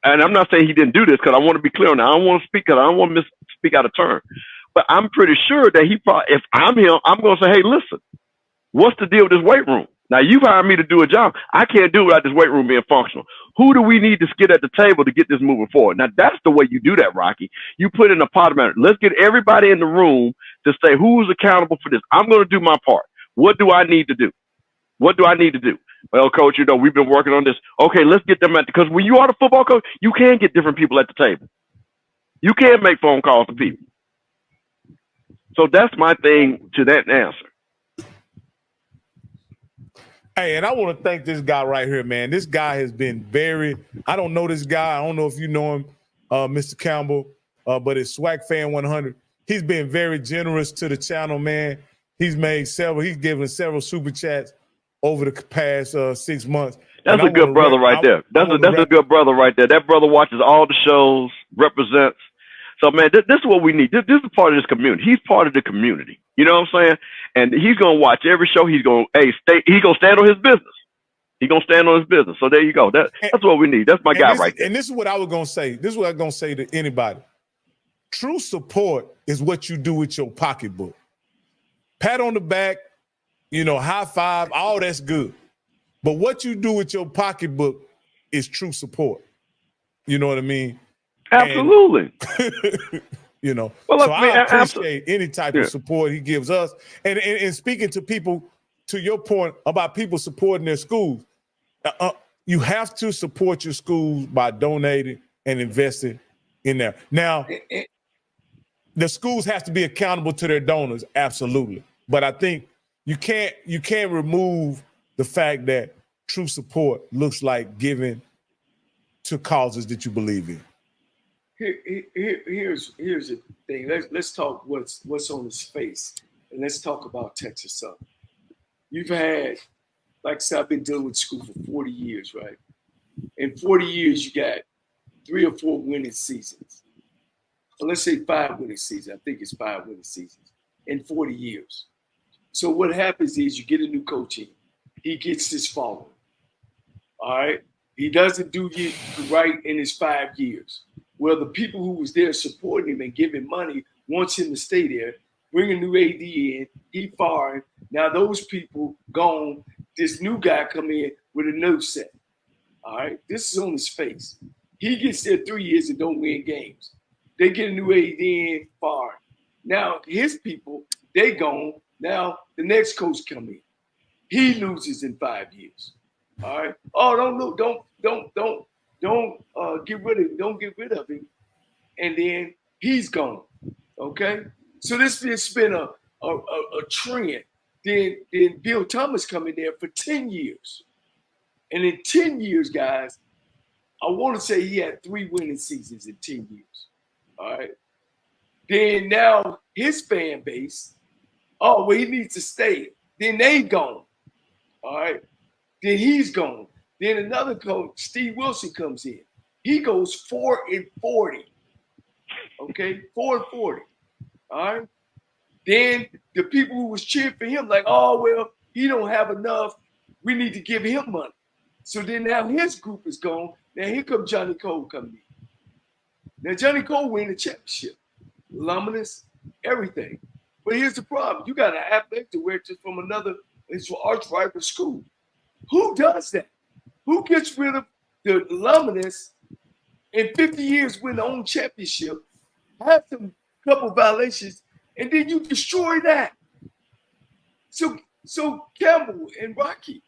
and I'm not saying he didn't do this because I want to be clear on that. I don't want to speak because I don't want to speak out of turn. But I'm pretty sure that he probably, if I'm him, I'm going to say, hey, listen, what's the deal with this weight room? Now, you've hired me to do a job. I can't do it without this weight room being functional. Who do we need to get at the table to get this moving forward? Now, that's the way you do that, Rocky. You put in a pot of matter. Let's get everybody in the room to say who's accountable for this. I'm going to do my part. What do I need to do? What do I need to do? Well, coach, we've been working on this. Okay, let's get them because when you are the football coach, you can get different people at the table. You can make phone calls to people. So that's my thing to that answer. Hey, and I want to thank this guy right here, man. This guy has been I don't know this guy. I don't know if you know him, Mr. Campbell, but it's Swag Fan 100. He's been very generous to the channel, man. He's given several super chats over the past 6 months. That's a good brother right there. That's a good brother right there. That brother watches all the shows, represents. So, man, this is what we need. This is part of this community. He's part of the community. You know what I'm saying? And he's going to watch every show. He's going to he's going to stand on his business. He's going to stand on his business. So there you go. That's what we need. That's my guy right there. And this is what I was going to say. This is what I'm going to say to anybody. True support is what you do with your pocketbook. Pat on the back, high five, all that's good. But what you do with your pocketbook is true support. You know what I mean? Absolutely. Well, so I appreciate any type of support he gives us. And speaking to people, to your point about people supporting their schools, you have to support your schools by donating and investing in there. Now, the schools have to be accountable to their donors, absolutely. But I think you can't remove the fact that true support looks like giving to causes that you believe in. Here's the thing. Let's talk what's on his face, and let's talk about Texas Southern. You've had, like I said, I've been dealing with school for 40 years, right? In 40 years, you got 3 or 4 winning seasons. Well, let's say 5 winning seasons. I think it's 5 winning seasons in 40 years. So what happens is you get a new coach in. He gets this following. All right? He doesn't do right in his 5 years. Well, the people who was there supporting him and giving money wants him to stay there, bring a new AD in, he fired. Now those people gone, this new guy come in with a new set. All right? This is on his face. He gets there 3 years and don't win games. They get a new AD in, fired. Now his people, they gone. Now the next coach come in. He loses in 5 years. All right. Oh, don't get rid of him. And then he's gone. Okay. So this has been a trend. Then Bill Thomas come in there for 10 years. And in 10 years, guys, I want to say he had 3 winning seasons in 10 years. All right. Then now his fan base, he needs to stay. Then they gone. All right. Then he's gone. Then another coach, Steve Wilson, comes in. He goes 4-40. Okay, 4-40. All right. Then the people who was cheering for him, like, he don't have enough. We need to give him money. So then now his group is gone. Now here comes Johnnie Cole coming in. Now Johnnie Cole win the championship, alumnus, everything. But here's the problem: you got an athletic director from another arch rival school. Who does that? Who gets rid of the alumnus in 50 years win their own championship, have some couple violations, and then you destroy that? So Campbell and Rocky,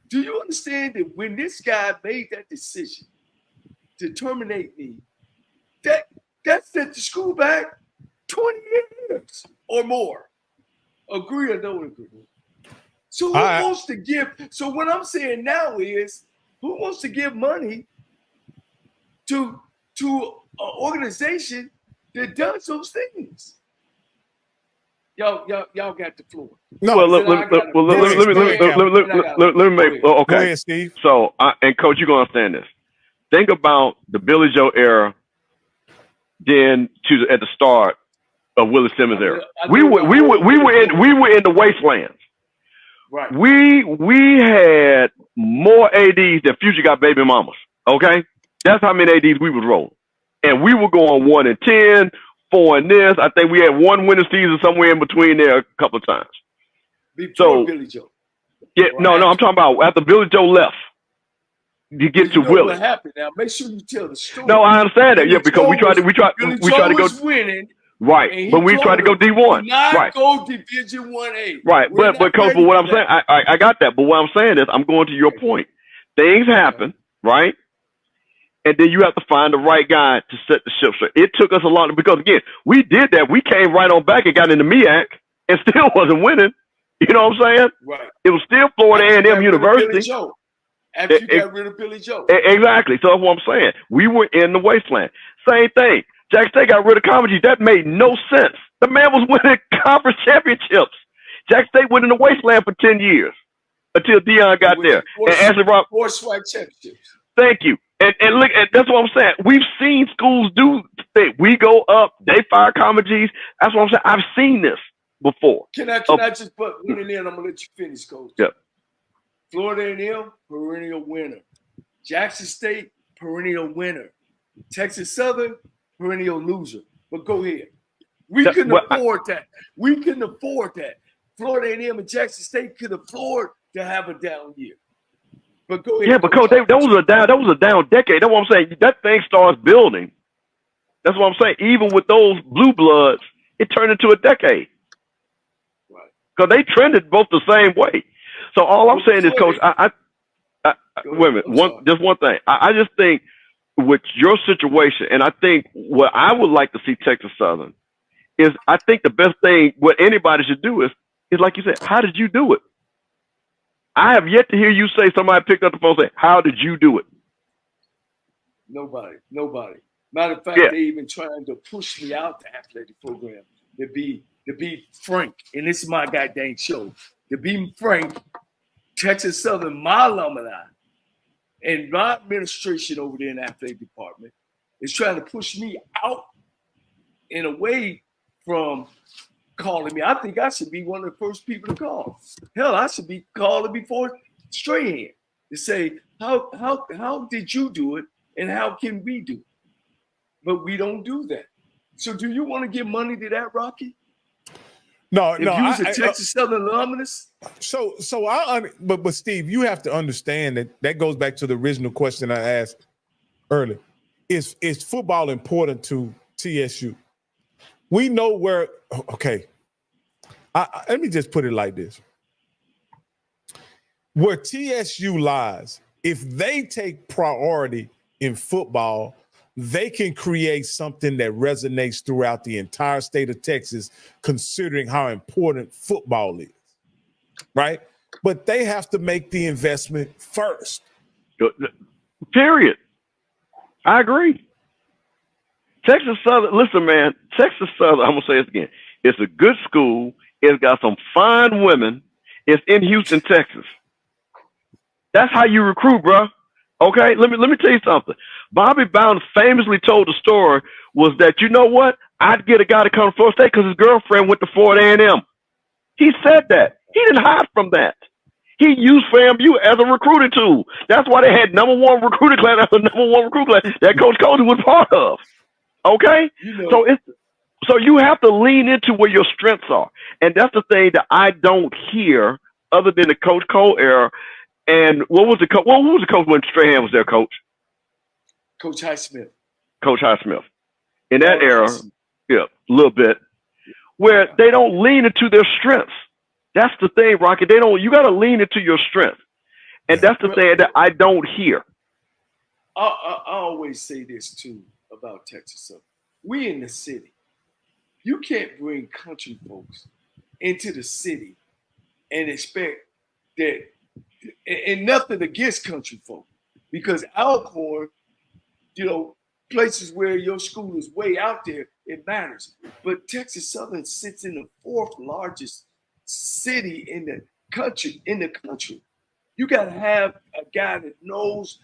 do you understand that when this guy made that decision to terminate me, that set the school back 20 years or more? Agree or don't agree? So who wants to give? So what I'm saying now is, who wants to give money to an organization that does those things? Y'all got the floor. No, let me make. Okay. Go ahead, Steve. So, and Coach, you're gonna understand this. Think about the Billy Joe era, then at the start of Willie Simmons era. We were in the wastelands. Right. We had more ADs than Future got baby mamas. Okay, that's how many ADs we was rolling, and we were going 1-10, 4 in this. I think we had 1 winning season somewhere in between there a couple of times. Before Billy Joe. Yeah, right. No, I'm talking about after Billy Joe left. You get to Willie. What happened now? Make sure you tell the story. No, I understand that. Yeah, because we tried to go winning. Right, but we tried to go D1. Right, go Division 1A. Right, but Coach, but what I'm saying, I got that. But what I'm saying is, I'm going to your point. Things happen, right? And then you have to find the right guy to set the ship straight. It took us a lot because again, we did that. We came right on back and got into MEAC and still wasn't winning. You know what I'm saying? Right. It was still Florida A&M University. After you got rid of Billy Joe. Exactly. So that's what I'm saying. We were in the wasteland. Same thing. Jack State got rid of Comedy. That made no sense. The man was winning conference championships. Jack State went in the wasteland for 10 years. until Dion got there. And Ashley Rob, 4 SWAC championships. thank you. And look, and that's what I'm saying. We've seen schools do things. We go up, they fire Common G's. That's what I'm saying. I've seen this before. Can I just put one in there and I'm gonna let you finish, Coach? Yep. Florida A&M, perennial winner. Jackson State, perennial winner. Texas Southern, perennial loser. But go ahead. We couldn't afford that. We couldn't afford that. Florida A&M and Jackson State could afford to have a down year. But go ahead. Yeah, but Coach, that was a down decade. That's what I'm saying. That thing starts building. That's what I'm saying. Even with those blue bloods, it turned into a decade. Right. Because they trended both the same way. So all I'm saying is, Coach, wait a minute. Just one thing. I just think with your situation, and I think what I would like to see Texas Southern is, I think the best thing what anybody should do is like you said, how did you do it? I have yet to hear you say somebody picked up the phone and say, how did you do it? Nobody. Matter of fact, They even trying to push me out the athletic program to be frank. And this is my goddamn show. To be frank, Texas Southern, my alumni, and my administration over there in the athletic department is trying to push me out and away from calling me. I think I should be one of the first people to call. Hell, I should be calling before Strahan to say, how did you do it and how can we do it? But we don't do that. So do you want to give money to that, Rocky? No, if you was a Texas Southern alumnus? But Steve, you have to understand that goes back to the original question I asked earlier. Is football important to TSU? We know where, okay. Let me just put it like this. Where TSU lies, if they take priority in football, they can create something that resonates throughout the entire state of Texas, considering how important football is, right? But they have to make the investment first. Period. I agree. Texas Southern, listen, man, Texas Southern, I'm going to say this again. It's a good school. It's got some fine women. It's in Houston, Texas. That's how you recruit, bro. Okay, let me tell you something. Bobby Bowden famously told the story was that, you know what? I'd get a guy to come to Florida State because his girlfriend went to Florida A&M. He said that. He didn't hide from that. He used FAMU as a recruiting tool. That's why they had #1 recruiting class after #1 recruiting class that Coach Cody was part of. Okay? You know. So you have to lean into where your strengths are. And that's the thing that I don't hear other than the Coach Cole era. And who was the coach when Strahan was there, Coach? Coach Highsmith. Coach Highsmith. In that era, yeah, a little bit, where they don't lean into their strengths. That's the thing, Rocky. You got to lean into your strength. And that's the thing that I don't hear. I always say this, too, about Texas. So we in the city. You can't bring country folks into the city and expect that, and nothing against country folk, because Alcorn, places where your school is way out there, it matters. But Texas Southern sits in the 4th largest city in the country. You got to have a guy that knows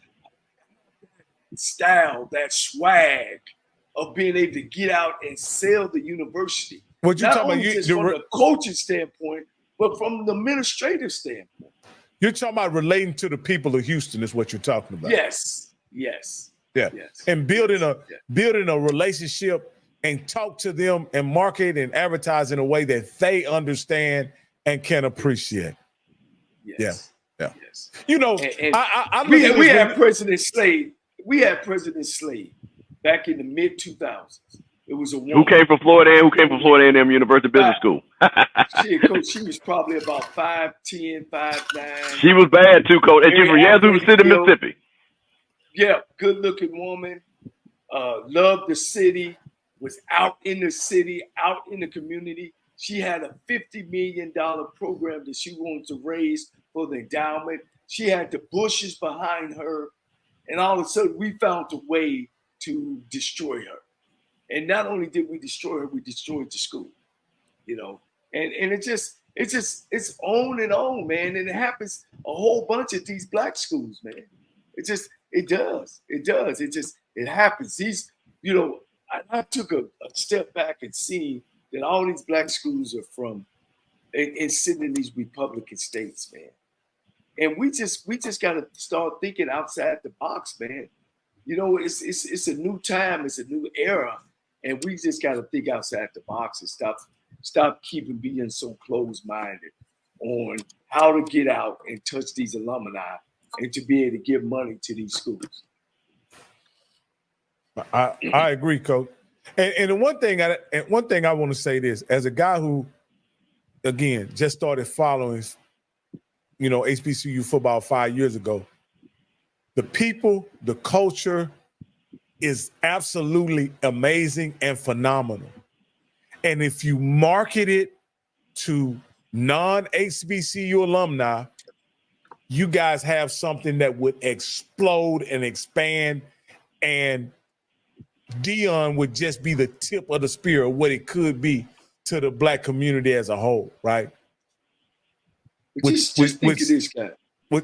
that style, that swag of being able to get out and sell the university. What you Not talking only about? just from the coaching standpoint, but from the administrative standpoint. You're talking about relating to the people of Houston is what you're talking about. Yes. Yeah. Yes. And building a relationship and talk to them and market and advertise in a way that they understand and can appreciate. Yes. Yeah. Yes. We had President Slade. We had President Slade back in the mid 2000s. It was a woman. Who came from Florida A&M University Business School. Coach, she was probably about 5'10", 5'9". She was bad too, Coach. And she's from Yazoo City, Mississippi. Yeah, good looking woman. Loved the city. Was out in the city, out in the community. She had a $50 million program that she wanted to raise for the endowment. She had the Bushes behind her. And all of a sudden, we found a way to destroy her. And not only did we destroy her, we destroyed the school, And it's on and on, man. And it happens a whole bunch of these black schools, man. It does. It happens. I took a step back and see that all these black schools are from and sitting in these Republican states, man. And we just got to start thinking outside the box, man. It's a new time, it's a new era, and we just got to think outside the box and stop being so closed-minded on how to get out and touch these alumni and to be able to give money to these schools. I agree, Coach. And the one thing I want to say this, as a guy who, again, just started following, HBCU football 5 years ago, the people, the culture is absolutely amazing and phenomenal. And if you market it to non-HBCU alumni, you guys have something that would explode and expand, and Dion would just be the tip of the spear of what it could be to the black community as a whole, right? Just think of this guy.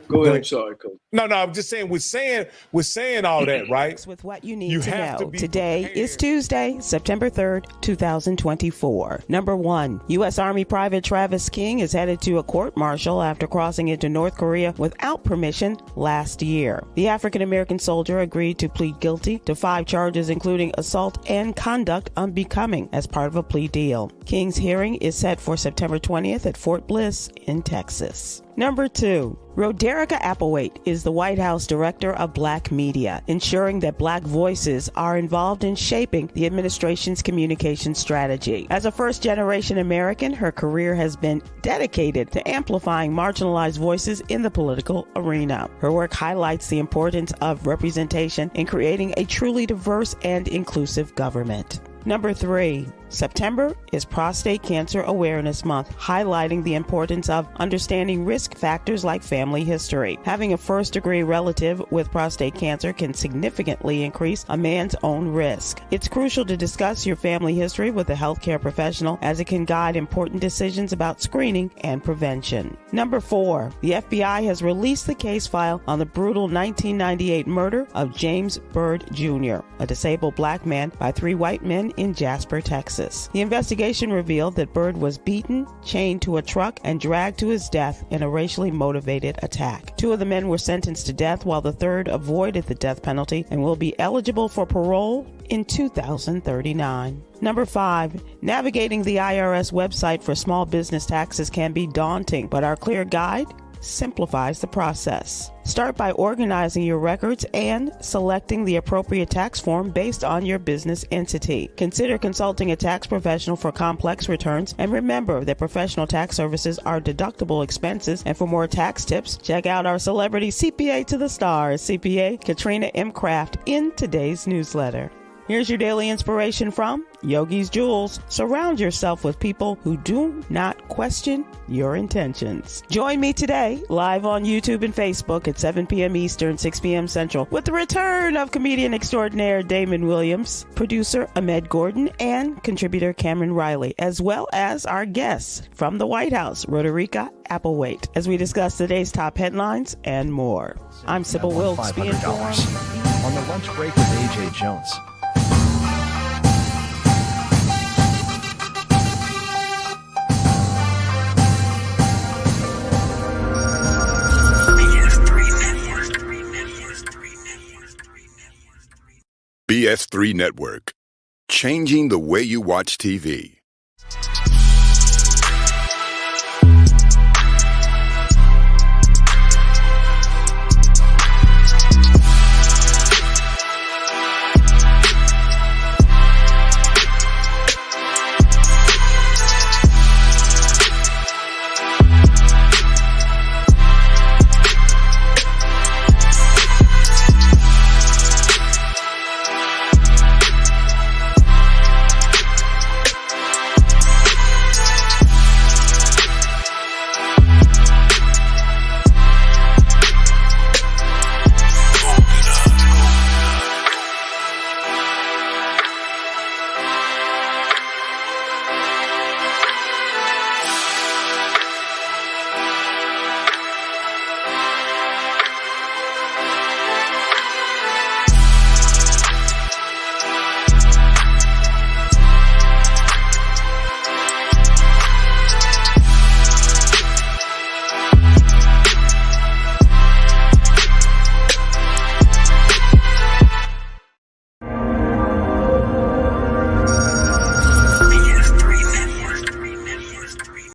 Go ahead. I'm sorry, Coach. No, I'm just saying, we're saying all that, right? With what you need to know. Today is Tuesday, September 3rd, 2024. Number 1, U.S. Army Private Travis King is headed to a court-martial after crossing into North Korea without permission last year. The African-American soldier agreed to plead guilty to 5 charges, including assault and conduct unbecoming, as part of a plea deal. King's hearing is set for September 20th at Fort Bliss in Texas. Number 2, Roderica Applewhite is the White House Director of Black Media, ensuring that Black voices are involved in shaping the administration's communication strategy. As a first-generation American, her career has been dedicated to amplifying marginalized voices in the political arena. Her work highlights the importance of representation in creating a truly diverse and inclusive government. Number 3, September is Prostate Cancer Awareness Month, highlighting the importance of understanding risk factors like family history. Having a first-degree relative with prostate cancer can significantly increase a man's own risk. It's crucial to discuss your family history with a healthcare professional, as it can guide important decisions about screening and prevention. Number 4, the FBI has released the case file on the brutal 1998 murder of James Byrd Jr., a disabled Black man, by 3 white men in Jasper, Texas. The investigation revealed that Byrd was beaten, chained to a truck, and dragged to his death in a racially motivated attack. 2 of the men were sentenced to death, while the third avoided the death penalty and will be eligible for parole in 2039. Number 5, navigating the IRS website for small business taxes can be daunting, but our clear guide simplifies the process. Start by organizing your records and selecting the appropriate tax form based on your business entity. Consider consulting a tax professional for complex returns, and remember that professional tax services are deductible expenses. And for more tax tips, check out our celebrity CPA to the stars, CPA Katrina M. Kraft, in today's newsletter. Here's your daily inspiration from Yogi's Jewels. Surround yourself with people who do not question your intentions. Join me today, live on YouTube and Facebook at 7 p.m. Eastern, 6 p.m. Central, with the return of comedian extraordinaire Damon Williams, producer Ahmed Gordon, and contributor Cameron Riley, as well as our guests from the White House, Roderica Applewhite, as we discuss today's top headlines and more. I'm Sybil Wilkes. Be informed. On the lunch break with AJ Jones. BS3 Network, changing the way you watch TV.